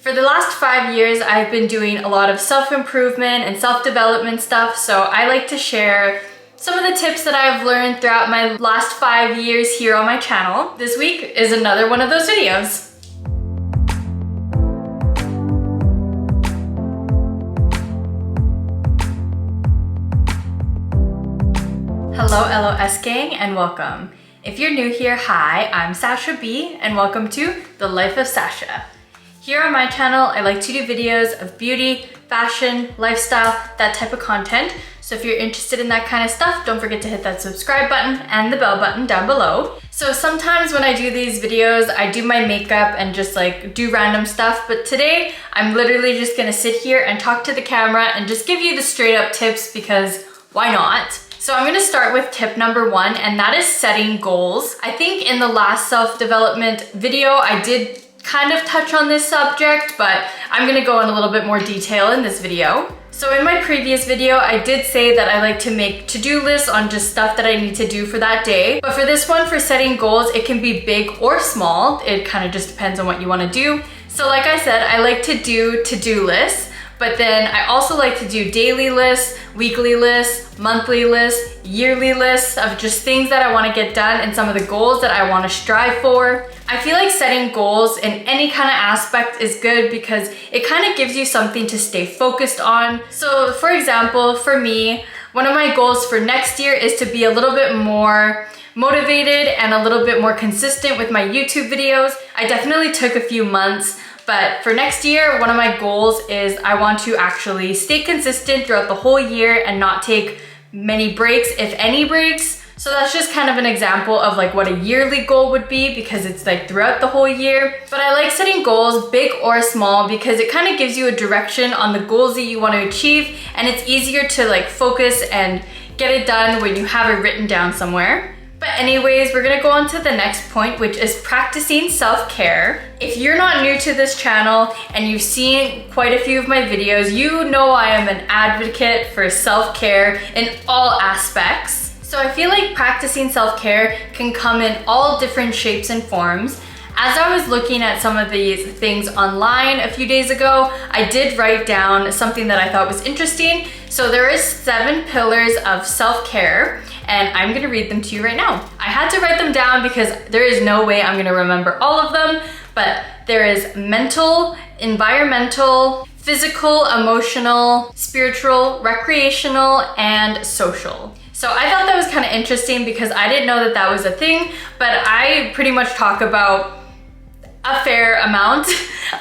For the last 5 years, I've been doing a lot of self-improvement and self-development stuff, so I like to share some of the tips that I've learned throughout my last 5 years here on my channel. This week is another one of those videos. Hello LOS gang and welcome. If you're new here, hi, I'm Sacha B and welcome to The Life of Sacha. Here on my channel, I like to do videos of beauty, fashion, lifestyle, that type of content. So if you're interested in that kind of stuff, don't forget to hit that subscribe button and the bell button down below. So sometimes when I do these videos, I do my makeup and just like do random stuff. But today, I'm literally just gonna sit here and talk to the camera and just give you the straight up tips because why not? So I'm gonna start with tip number 1, and that is setting goals. I think in the last self-development video, I did kind of touch on this subject, but I'm gonna go in a little bit more detail in this video. So in my previous video, I did say that I like to make to-do lists on just stuff that I need to do for that day. But for this one, for setting goals, it can be big or small. It kind of just depends on what you wanna do. So like I said, I like to do to-do lists, but then I also like to do daily lists, weekly lists, monthly lists, yearly lists of just things that I want to get done and some of the goals that I want to strive for. I feel like setting goals in any kind of aspect is good because it kind of gives you something to stay focused on. So for example, for me, one of my goals for next year is to be a little bit more motivated and a little bit more consistent with my YouTube videos. I definitely took a few months, but for next year, one of my goals is I want to actually stay consistent throughout the whole year and not take many breaks, if any breaks. So that's just kind of an example of like what a yearly goal would be because it's like throughout the whole year. But I like setting goals, big or small, because it kind of gives you a direction on the goals that you want to achieve, and it's easier to like focus and get it done when you have it written down somewhere. But anyways, we're gonna go on to the next point, which is practicing self-care. If you're not new to this channel and you've seen quite a few of my videos, you know I am an advocate for self-care in all aspects. So I feel like practicing self-care can come in all different shapes and forms. As I was looking at some of these things online a few days ago, I did write down something that I thought was interesting. So there is 7 pillars of self-care, and I'm gonna read them to you right now. I had to write them down because there is no way I'm gonna remember all of them, but there is mental, environmental, physical, emotional, spiritual, recreational, and social. So I thought that was kind of interesting because I didn't know that that was a thing, but I pretty much talk about a fair amount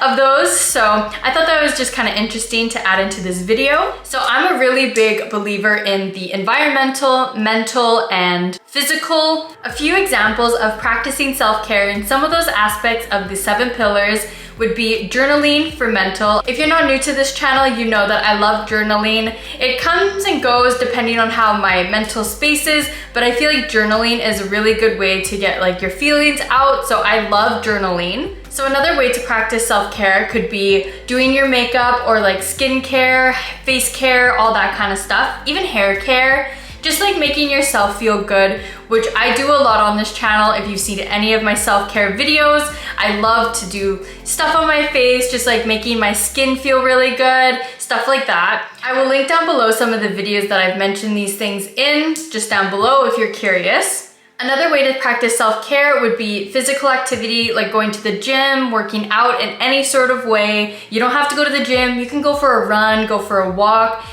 of those. So I thought that was just kind of interesting to add into this video. So I'm a really big believer in the environmental, mental, and physical. A few examples of practicing self-care in some of those aspects of the 7 pillars would be journaling for mental. If you're not new to this channel, you know that I love journaling. It comes and goes depending on how my mental space is, but I feel like journaling is a really good way to get like your feelings out, so I love journaling. So another way to practice self-care could be doing your makeup or like skincare, face care, all that kind of stuff, even hair care. Just like making yourself feel good, which I do a lot on this channel. If you've seen any of my self-care videos, I love to do stuff on my face, just like making my skin feel really good, stuff like that. I will link down below some of the videos that I've mentioned these things in, just down below if you're curious. Another way to practice self-care would be physical activity, like going to the gym, working out in any sort of way. You don't have to go to the gym, you can go for a run, go for a walk.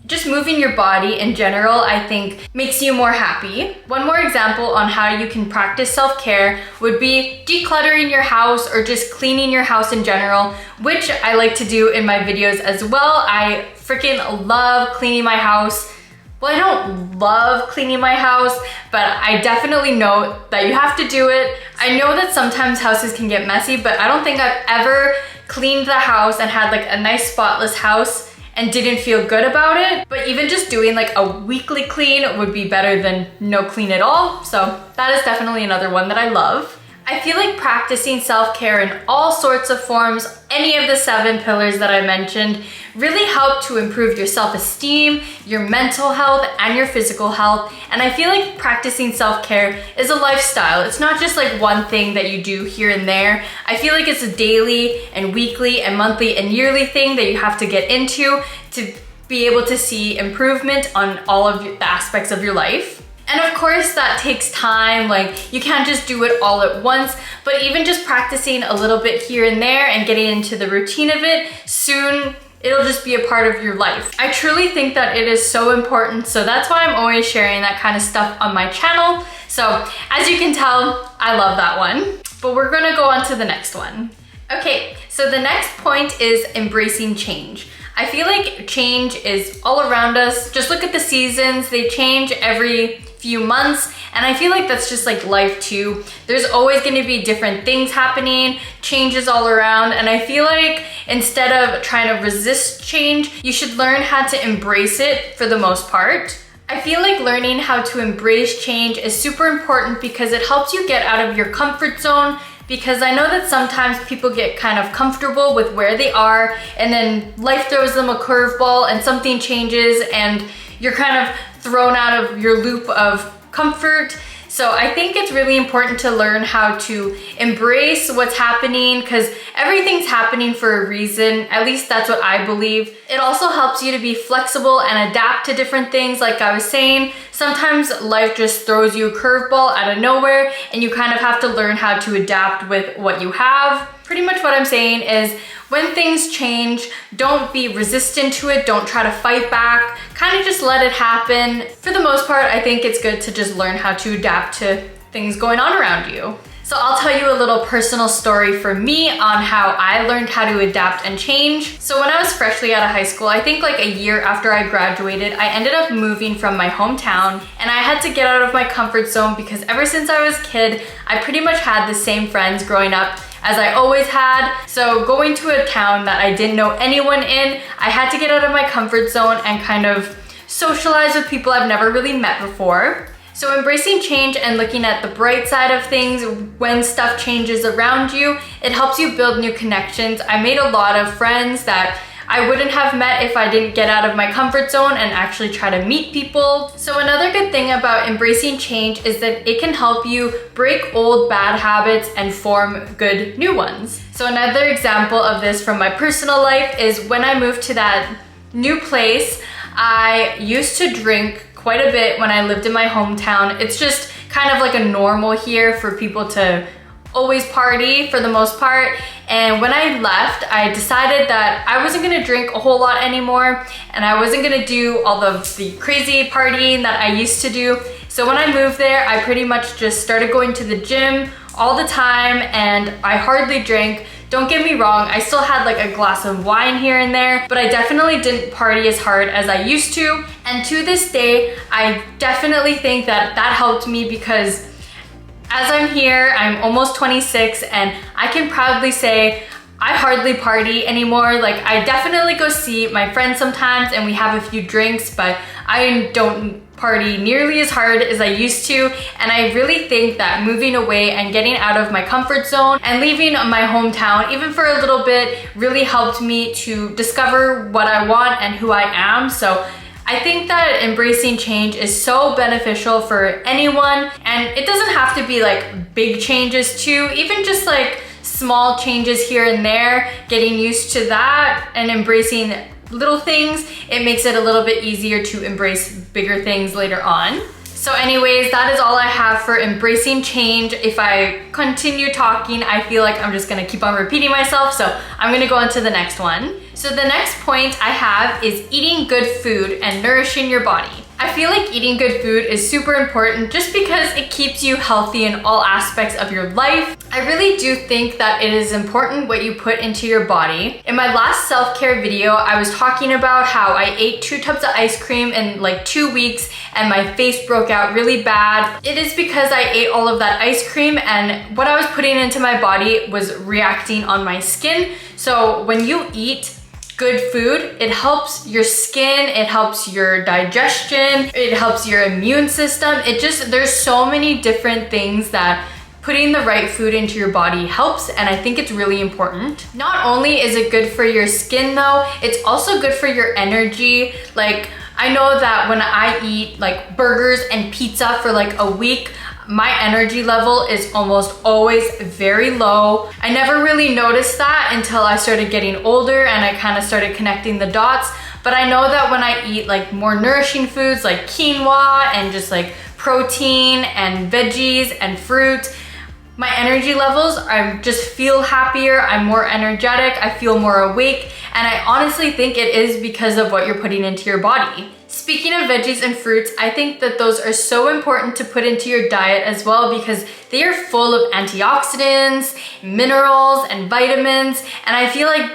Just moving your body in general, I think, makes you more happy. One more example on how you can practice self-care would be decluttering your house or just cleaning your house in general, which I like to do in my videos as well. I freaking love cleaning my house. Well, I don't love cleaning my house, but I definitely know that you have to do it. I know that sometimes houses can get messy, but I don't think I've ever cleaned the house and had like a nice spotless house and didn't feel good about it. But even just doing like a weekly clean would be better than no clean at all. So that is definitely another one that I love. I feel like practicing self-care in all sorts of forms, any of the 7 pillars that I mentioned, really help to improve your self-esteem, your mental health, and your physical health. And I feel like practicing self-care is a lifestyle. It's not just like one thing that you do here and there. I feel like it's a daily and weekly and monthly and yearly thing that you have to get into to be able to see improvement on all of the aspects of your life. And of course that takes time, like you can't just do it all at once, but even just practicing a little bit here and there and getting into the routine of it, soon it'll just be a part of your life. I truly think that it is so important, so that's why I'm always sharing that kind of stuff on my channel. So as you can tell, I love that one. But we're gonna go on to the next one. Okay, so the next point is embracing change. I feel like change is all around us. Just look at the seasons, they change every few months, and I feel like that's just like life too. There's always going to be different things happening, changes all around, and I feel like instead of trying to resist change, you should learn how to embrace it for the most part. I feel like learning how to embrace change is super important because it helps you get out of your comfort zone, because I know that sometimes people get kind of comfortable with where they are and then life throws them a curveball and something changes and you're kind of thrown out of your loop of comfort. So I think it's really important to learn how to embrace what's happening, because everything's happening for a reason. At least that's what I believe. It also helps you to be flexible and adapt to different things. Like I was saying, sometimes life just throws you a curveball out of nowhere and you kind of have to learn how to adapt with what you have. Pretty much what I'm saying is when things change, don't be resistant to it, don't try to fight back, kind of just let it happen. For the most part, I think it's good to just learn how to adapt to things going on around you. So I'll tell you a little personal story for me on how I learned how to adapt and change. So when I was freshly out of high school, I think like a year after I graduated, I ended up moving from my hometown, and I had to get out of my comfort zone because ever since I was a kid, I pretty much had the same friends growing up as I always had. So going to a town that I didn't know anyone in, I had to get out of my comfort zone and kind of socialize with people I've never really met before. So embracing change and looking at the bright side of things when stuff changes around you, it helps you build new connections. I made a lot of friends that I wouldn't have met if I didn't get out of my comfort zone and actually try to meet people. So another good thing about embracing change is that it can help you break old bad habits and form good new ones. So another example of this from my personal life is when I moved to that new place, I used to drink quite a bit when I lived in my hometown. It's just kind of like a normal here for people to always party for the most part. And when I left, I decided that I wasn't gonna drink a whole lot anymore and I wasn't gonna do all of the crazy partying that I used to do. So when I moved there, I pretty much just started going to the gym all the time and I hardly drank. Don't get me wrong, I still had like a glass of wine here and there, but I definitely didn't party as hard as I used to. And to this day, I definitely think that that helped me because as I'm here, I'm almost 26 and I can proudly say I hardly party anymore. Like I definitely go see my friends sometimes and we have a few drinks, but I don't party nearly as hard as I used to. And I really think that moving away and getting out of my comfort zone and leaving my hometown, even for a little bit, really helped me to discover what I want and who I am. So I think that embracing change is so beneficial for anyone, and it doesn't have to be like big changes too, even just like small changes here and there, getting used to that and embracing little things, it makes it a little bit easier to embrace bigger things later on. So anyways, that is all I have for embracing change. If I continue talking, I feel like I'm just gonna keep on repeating myself, so I'm gonna go on to the next one. So the next point I have is eating good food and nourishing your body. I feel like eating good food is super important just because it keeps you healthy in all aspects of your life. I really do think that it is important what you put into your body. In my last self-care video, I was talking about how I ate 2 tubs of ice cream in like 2 weeks and my face broke out really bad. It is because I ate all of that ice cream and what I was putting into my body was reacting on my skin. So when you eat good food, it helps your skin, it helps your digestion, it helps your immune system. There's so many different things that putting the right food into your body helps, and I think it's really important. Not only is it good for your skin though, it's also good for your energy. Like, I know that when I eat like burgers and pizza for like a week, my energy level is almost always very low. I never really noticed that until I started getting older and I kind of started connecting the dots. But I know that when I eat like more nourishing foods like quinoa and just like protein and veggies and fruit, my energy levels, I just feel happier, I'm more energetic, I feel more awake, and I honestly think it is because of what you're putting into your body. Speaking of veggies and fruits, I think that those are so important to put into your diet as well because they are full of antioxidants, minerals, and vitamins, and I feel like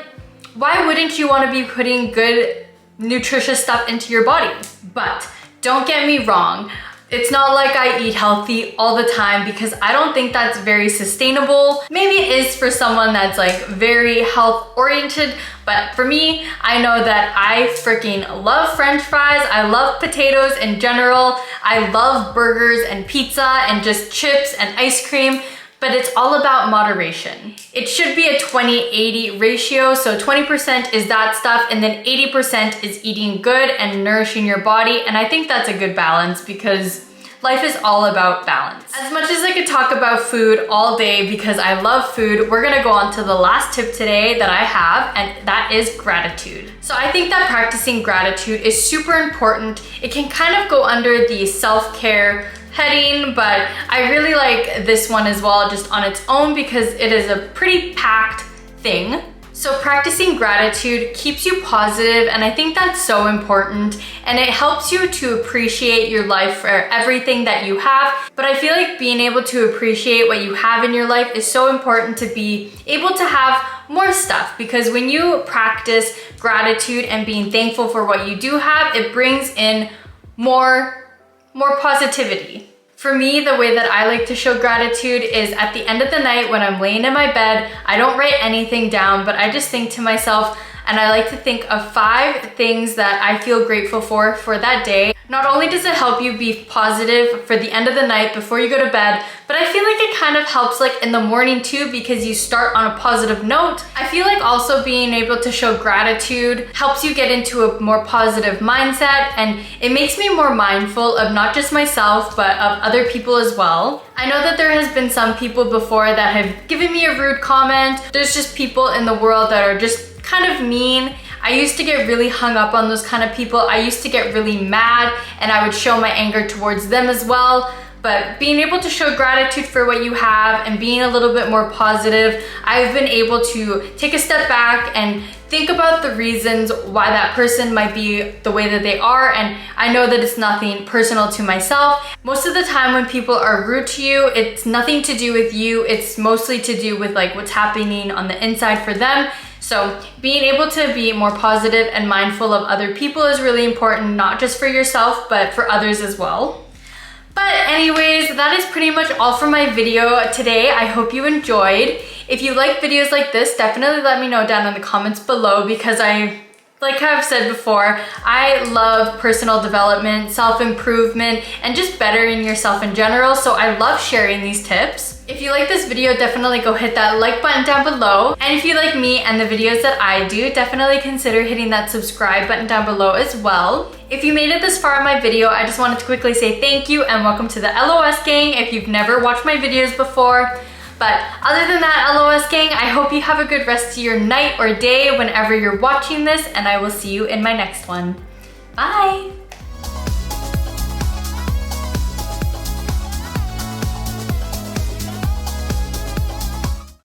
why wouldn't you want to be putting good, nutritious stuff into your body? But don't get me wrong, it's not like I eat healthy all the time because I don't think that's very sustainable. Maybe it is for someone that's like very health oriented, but for me, I know that I freaking love French fries. I love potatoes in general. I love burgers and pizza and just chips and ice cream, but it's all about moderation. It should be a 20-80 ratio, so 20% is that stuff and then 80% is eating good and nourishing your body, and I think that's a good balance because life is all about balance. As much as I could talk about food all day because I love food, we're gonna go on to the last tip today that I have, and that is gratitude. So I think that practicing gratitude is super important. It can kind of go under the self-care heading, but I really like this one as well just on its own because it is a pretty packed thing. So practicing gratitude keeps you positive, and I think that's so important, and it helps you to appreciate your life for everything that you have. But I feel like being able to appreciate what you have in your life is so important to be able to have more stuff, because when you practice gratitude and being thankful for what you do have, it brings in more positivity. For me, the way that I like to show gratitude is at the end of the night when I'm laying in my bed. I don't write anything down, but I just think to myself, and I like to think of 5 things that I feel grateful for that day. Not only does it help you be positive for the end of the night before you go to bed, but I feel like it kind of helps like in the morning too because you start on a positive note. I feel like also being able to show gratitude helps you get into a more positive mindset, and it makes me more mindful of not just myself, but of other people as well. I know that there has been some people before that have given me a rude comment. There's just people in the world that are just kind of mean. I used to get really hung up on those kind of people. I used to get really mad and I would show my anger towards them as well. But being able to show gratitude for what you have and being a little bit more positive, I've been able to take a step back and think about the reasons why that person might be the way that they are, and I know that it's nothing personal to myself. Most of the time when people are rude to you, it's nothing to do with you, it's mostly to do with like what's happening on the inside for them. So being able to be more positive and mindful of other people is really important, not just for yourself, but for others as well. But anyways, that is pretty much all for my video today. I hope you enjoyed. If you like videos like this, definitely let me know down in the comments below because like I've said before, I love personal development, self-improvement, and just bettering yourself in general, so I love sharing these tips. If you like this video, definitely go hit that like button down below. And if you like me and the videos that I do, definitely consider hitting that subscribe button down below as well. If you made it this far in my video, I just wanted to quickly say thank you and welcome to the LOS gang if you've never watched my videos before. But other than that, LOS gang, I hope you have a good rest of your night or day whenever you're watching this, and I will see you in my next one. Bye!